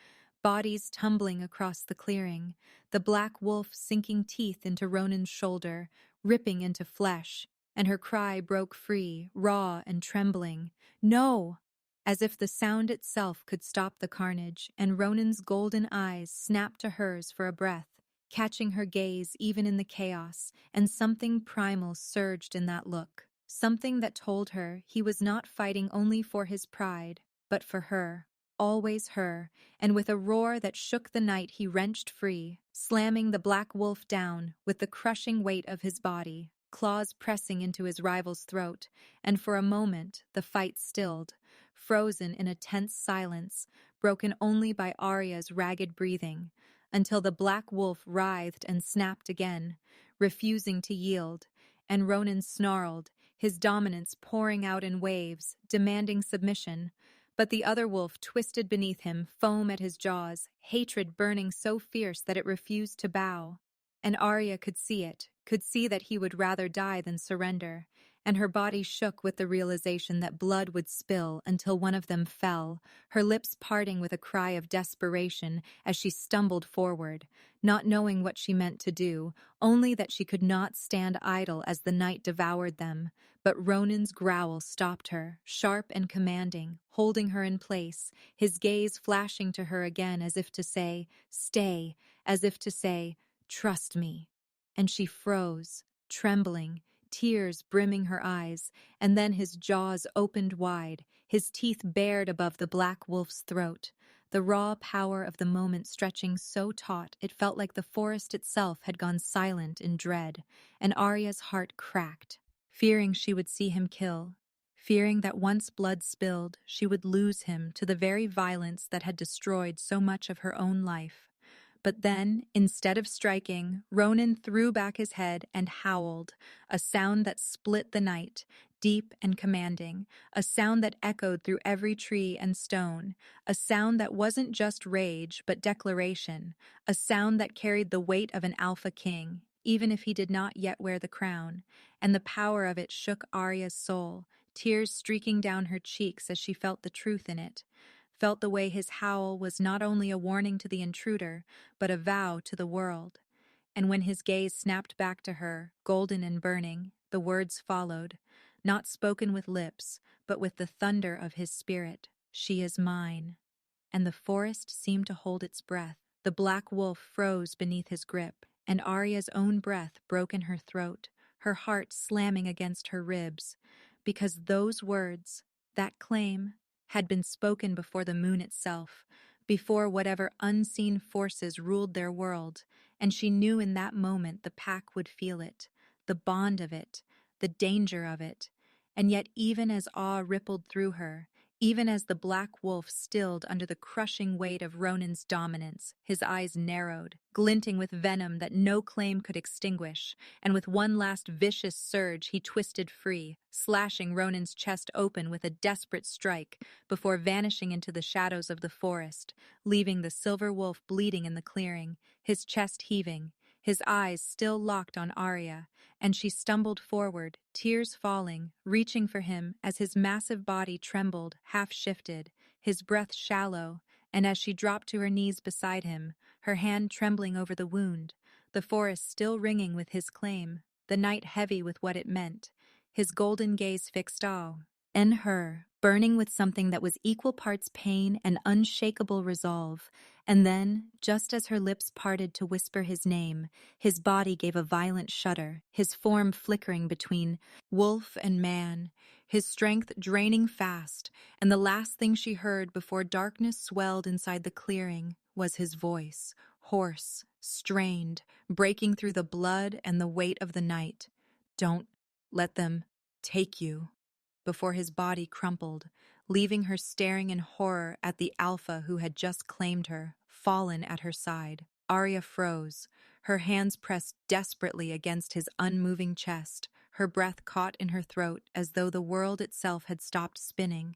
bodies tumbling across the clearing, the black wolf sinking teeth into Ronan's shoulder, ripping into flesh, and her cry broke free, raw and trembling. "No!" As if the sound itself could stop the carnage, and Ronan's golden eyes snapped to hers for a breath, catching her gaze even in the chaos, and something primal surged in that look, something that told her he was not fighting only for his pride, but for her. Always her, and with a roar that shook the night he wrenched free, slamming the black wolf down with the crushing weight of his body, claws pressing into his rival's throat, and for a moment the fight stilled, frozen in a tense silence, broken only by Arya's ragged breathing, until the black wolf writhed and snapped again, refusing to yield, and Ronan snarled, his dominance pouring out in waves, demanding submission. But the other wolf twisted beneath him, foam at his jaws, hatred burning so fierce that it refused to bow. And Arya could see it, could see that he would rather die than surrender, and her body shook with the realization that blood would spill until one of them fell, her lips parting with a cry of desperation as she stumbled forward, not knowing what she meant to do, only that she could not stand idle as the night devoured them. But Ronan's growl stopped her, sharp and commanding, holding her in place, his gaze flashing to her again as if to say, "Stay," as if to say, "Trust me." And she froze, trembling, tears brimming her eyes, and then his jaws opened wide, his teeth bared above the black wolf's throat, the raw power of the moment stretching so taut it felt like the forest itself had gone silent in dread, and Arya's heart cracked, fearing she would see him kill, fearing that once blood spilled, she would lose him to the very violence that had destroyed so much of her own life. But then, instead of striking, Ronan threw back his head and howled, a sound that split the night, deep and commanding, a sound that echoed through every tree and stone, a sound that wasn't just rage but declaration, a sound that carried the weight of an alpha king, even if he did not yet wear the crown, and the power of it shook Aria's soul, tears streaking down her cheeks as she felt the truth in it, felt the way his howl was not only a warning to the intruder, but a vow to the world. And when his gaze snapped back to her, golden and burning, the words followed, not spoken with lips, but with the thunder of his spirit. She is mine. And the forest seemed to hold its breath. The black wolf froze beneath his grip, and Arya's own breath broke in her throat, her heart slamming against her ribs, because those words, that claim, had been spoken before the moon itself, before whatever unseen forces ruled their world, and she knew in that moment the pack would feel it, the bond of it, the danger of it. And yet even as awe rippled through her, even as the black wolf stilled under the crushing weight of Ronan's dominance, his eyes narrowed, glinting with venom that no claim could extinguish, and with one last vicious surge he twisted free, slashing Ronan's chest open with a desperate strike before vanishing into the shadows of the forest, leaving the silver wolf bleeding in the clearing, his chest heaving, his eyes still locked on Aria, and she stumbled forward, tears falling, reaching for him as his massive body trembled, half-shifted, his breath shallow, and as she dropped to her knees beside him, her hand trembling over the wound, the forest still ringing with his claim, the night heavy with what it meant, his golden gaze fixed all, in her, burning with something that was equal parts pain and unshakable resolve. And then, just as her lips parted to whisper his name, his body gave a violent shudder, his form flickering between wolf and man, his strength draining fast, and the last thing she heard before darkness swelled inside the clearing was his voice, hoarse, strained, breaking through the blood and the weight of the night. "Don't let them take you," before his body crumpled, leaving her staring in horror at the alpha who had just claimed her, fallen at her side. Aria froze, her hands pressed desperately against his unmoving chest, her breath caught in her throat as though the world itself had stopped spinning,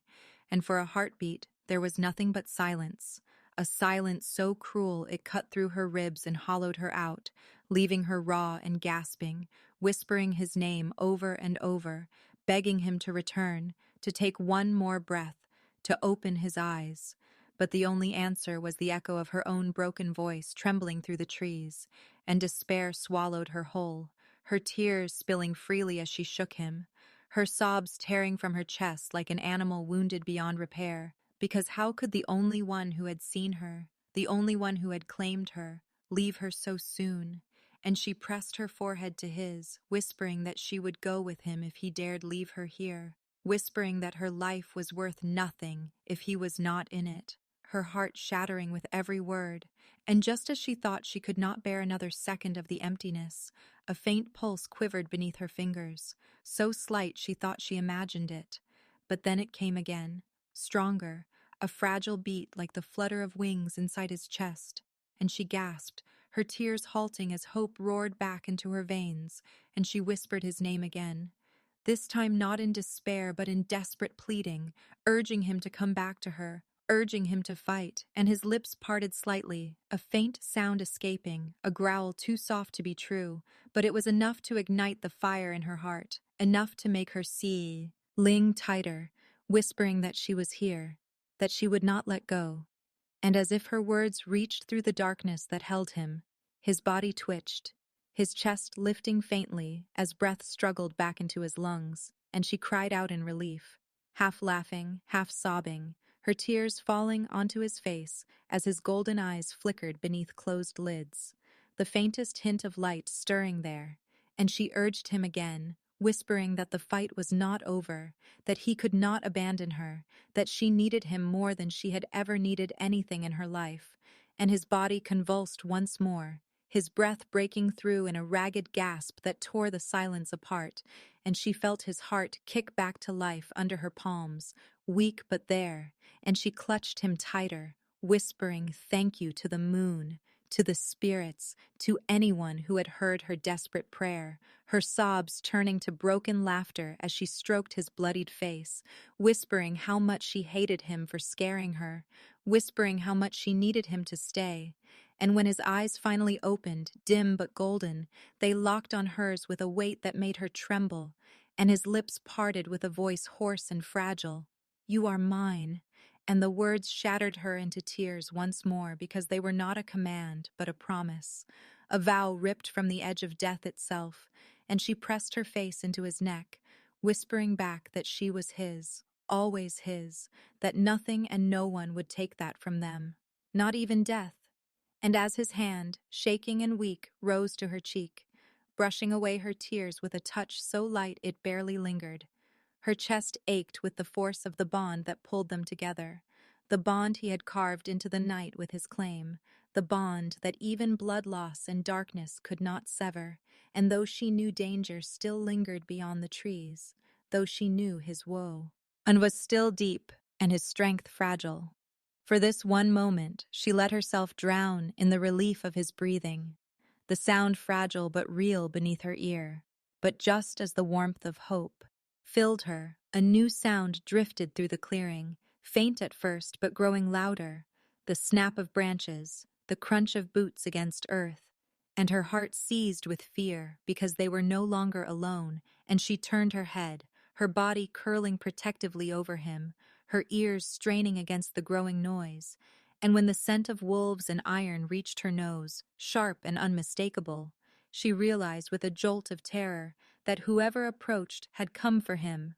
and for a heartbeat there was nothing but silence, a silence so cruel it cut through her ribs and hollowed her out, leaving her raw and gasping, whispering his name over and over, begging him to return, to take one more breath, to open his eyes. But the only answer was the echo of her own broken voice trembling through the trees, and despair swallowed her whole, her tears spilling freely as she shook him, her sobs tearing from her chest like an animal wounded beyond repair, because how could the only one who had seen her, the only one who had claimed her, leave her so soon? And she pressed her forehead to his, whispering that she would go with him if he dared leave her here, whispering that her life was worth nothing if he was not in it, her heart shattering with every word. And just as she thought she could not bear another second of the emptiness, a faint pulse quivered beneath her fingers, so slight she thought she imagined it. But then it came again, stronger, a fragile beat like the flutter of wings inside his chest, and she gasped, her tears halting as hope roared back into her veins, and she whispered his name again. This time not in despair, but in desperate pleading, urging him to come back to her, urging him to fight, and his lips parted slightly, a faint sound escaping, a growl too soft to be true, but it was enough to ignite the fire in her heart, enough to make her ling tighter, whispering that she was here, that she would not let go. And as if her words reached through the darkness that held him, his body twitched, his chest lifting faintly as breath struggled back into his lungs, and she cried out in relief, half laughing, half sobbing, her tears falling onto his face as his golden eyes flickered beneath closed lids, the faintest hint of light stirring there, and she urged him again, whispering that the fight was not over, that he could not abandon her, that she needed him more than she had ever needed anything in her life, and his body convulsed once more, his breath breaking through in a ragged gasp that tore the silence apart, and she felt his heart kick back to life under her palms, weak but there, and she clutched him tighter, whispering thank you to the moon, to the spirits, to anyone who had heard her desperate prayer, her sobs turning to broken laughter as she stroked his bloodied face, whispering how much she hated him for scaring her, whispering how much she needed him to stay. And when his eyes finally opened, dim but golden, they locked on hers with a weight that made her tremble, and his lips parted with a voice hoarse and fragile. "You are mine." And the words shattered her into tears once more because they were not a command, but a promise, a vow ripped from the edge of death itself, and she pressed her face into his neck, whispering back that she was his, always his, that nothing and no one would take that from them, not even death. And as his hand, shaking and weak, rose to her cheek, brushing away her tears with a touch so light it barely lingered, her chest ached with the force of the bond that pulled them together, the bond he had carved into the night with his claim, the bond that even blood loss and darkness could not sever, and though she knew danger still lingered beyond the trees, though she knew his woe, and was still deep and his strength fragile. For this one moment, she let herself drown in the relief of his breathing, the sound fragile but real beneath her ear. But just as the warmth of hope filled her, a new sound drifted through the clearing, faint at first but growing louder, the snap of branches, the crunch of boots against earth, and her heart seized with fear because they were no longer alone, and she turned her head, her body curling protectively over him, her ears straining against the growing noise. And when the scent of wolves and iron reached her nose, sharp and unmistakable, she realized with a jolt of terror that whoever approached had come for him,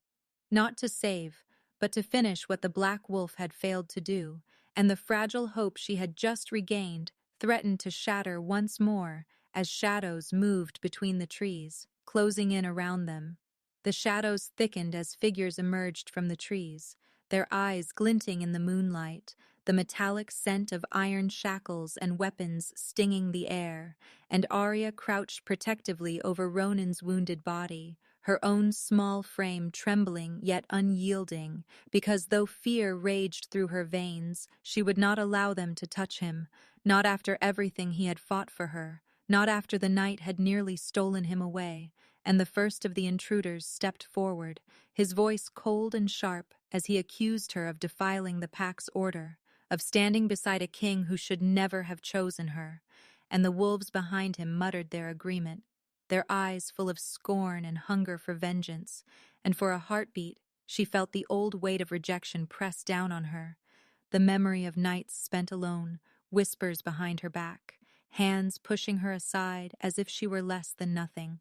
not to save, but to finish what the black wolf had failed to do, and the fragile hope she had just regained threatened to shatter once more as shadows moved between the trees, closing in around them. The shadows thickened as figures emerged from the trees, their eyes glinting in the moonlight, the metallic scent of iron shackles and weapons stinging the air, and Aria crouched protectively over Ronan's wounded body, her own small frame trembling yet unyielding, because though fear raged through her veins, she would not allow them to touch him, not after everything he had fought for her, not after the night had nearly stolen him away. And the first of the intruders stepped forward, his voice cold and sharp as he accused her of defiling the pack's order, of standing beside a king who should never have chosen her. And the wolves behind him muttered their agreement, their eyes full of scorn and hunger for vengeance, and for a heartbeat she felt the old weight of rejection press down on her, the memory of nights spent alone, whispers behind her back, hands pushing her aside as if she were less than nothing.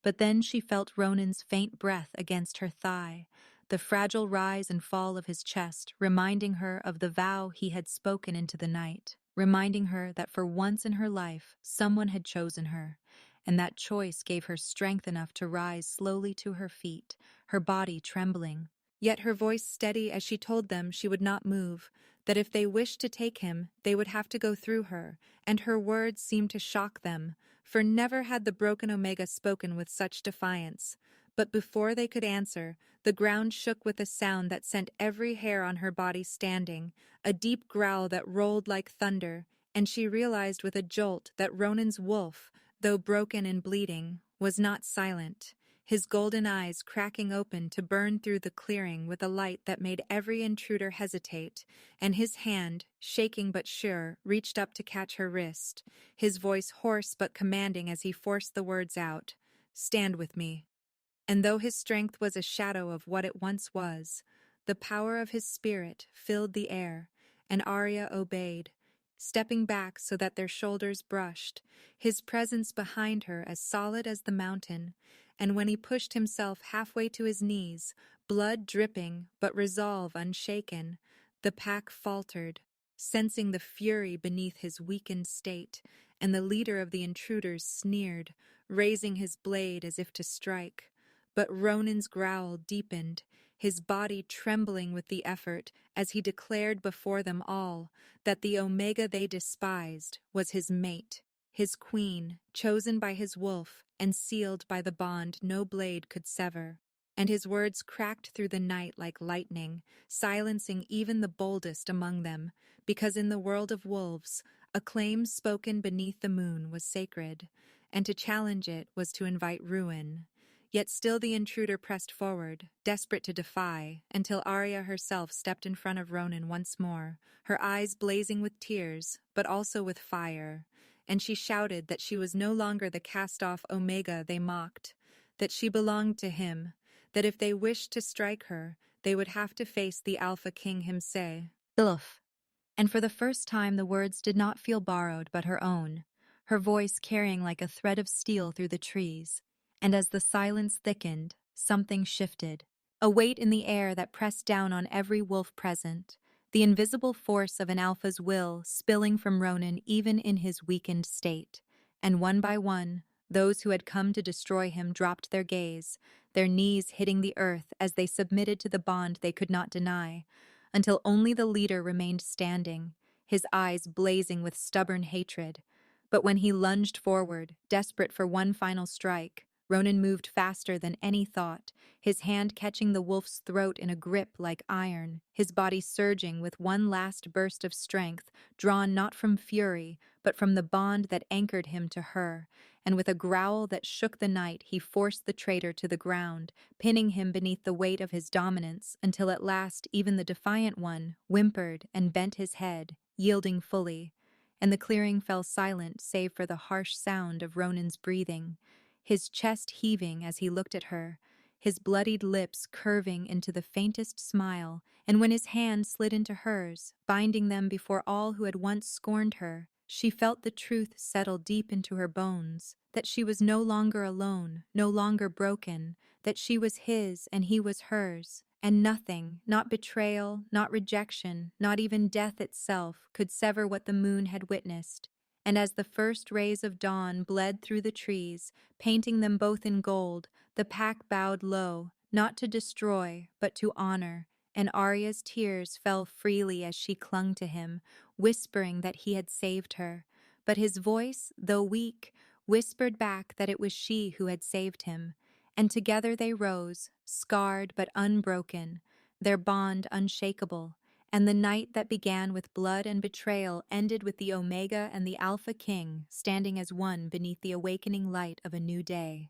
But then she felt Ronan's faint breath against her thigh, the fragile rise and fall of his chest, reminding her of the vow he had spoken into the night, reminding her that for once in her life someone had chosen her, and that choice gave her strength enough to rise slowly to her feet, her body trembling, yet her voice steady as she told them she would not move, that if they wished to take him, they would have to go through her, and her words seemed to shock them, for never had the broken Omega spoken with such defiance. But before they could answer, the ground shook with a sound that sent every hair on her body standing, a deep growl that rolled like thunder, and she realized with a jolt that Ronan's wolf, though broken and bleeding, was not silent, his golden eyes cracking open to burn through the clearing with a light that made every intruder hesitate, and his hand, shaking but sure, reached up to catch her wrist, his voice hoarse but commanding as he forced the words out, "Stand with me." And though his strength was a shadow of what it once was, the power of his spirit filled the air, and Aria obeyed, stepping back so that their shoulders brushed, his presence behind her as solid as the mountain. And when he pushed himself halfway to his knees, blood dripping but resolve unshaken, the pack faltered, sensing the fury beneath his weakened state, and the leader of the intruders sneered, raising his blade as if to strike. But Ronan's growl deepened, his body trembling with the effort as he declared before them all that the Omega they despised was his mate, his queen, chosen by his wolf and sealed by the bond no blade could sever. And his words cracked through the night like lightning, silencing even the boldest among them, because in the world of wolves, A claim spoken beneath the moon was sacred, and to challenge it was to invite ruin. Yet still the intruder pressed forward, desperate to defy, until Aria herself stepped in front of Ronan once more, her eyes blazing with tears, but also with fire. And she shouted that she was no longer the cast-off Omega they mocked, that she belonged to him, that if they wished to strike her, they would have to face the Alpha King himself. Ilf. And for the first time the words did not feel borrowed but her own, her voice carrying like a thread of steel through the trees. And as the silence thickened, something shifted, a weight in the air that pressed down on every wolf present, the invisible force of an alpha's will spilling from Ronan even in his weakened state. And one by one, those who had come to destroy him dropped their gaze, their knees hitting the earth as they submitted to the bond they could not deny, until only the leader remained standing, his eyes blazing with stubborn hatred. But when he lunged forward, desperate for one final strike, Ronan moved faster than any thought, his hand catching the wolf's throat in a grip like iron, his body surging with one last burst of strength, drawn not from fury, but from the bond that anchored him to her. And with a growl that shook the night, he forced the traitor to the ground, pinning him beneath the weight of his dominance, until at last even the defiant one whimpered and bent his head, yielding fully. And the clearing fell silent save for the harsh sound of Ronan's breathing, his chest heaving as he looked at her, his bloodied lips curving into the faintest smile, and when his hand slid into hers, binding them before all who had once scorned her, she felt the truth settle deep into her bones, that she was no longer alone, no longer broken, that she was his and he was hers, and nothing, not betrayal, not rejection, not even death itself, could sever what the moon had witnessed. And as the first rays of dawn bled through the trees, painting them both in gold, the pack bowed low, not to destroy, but to honor, and Aria's tears fell freely as she clung to him, whispering that he had saved her. But his voice, though weak, whispered back that it was she who had saved him. And together they rose, scarred but unbroken, their bond unshakable. And the night that began with blood and betrayal ended with the Omega and the Alpha King standing as one beneath the awakening light of a new day.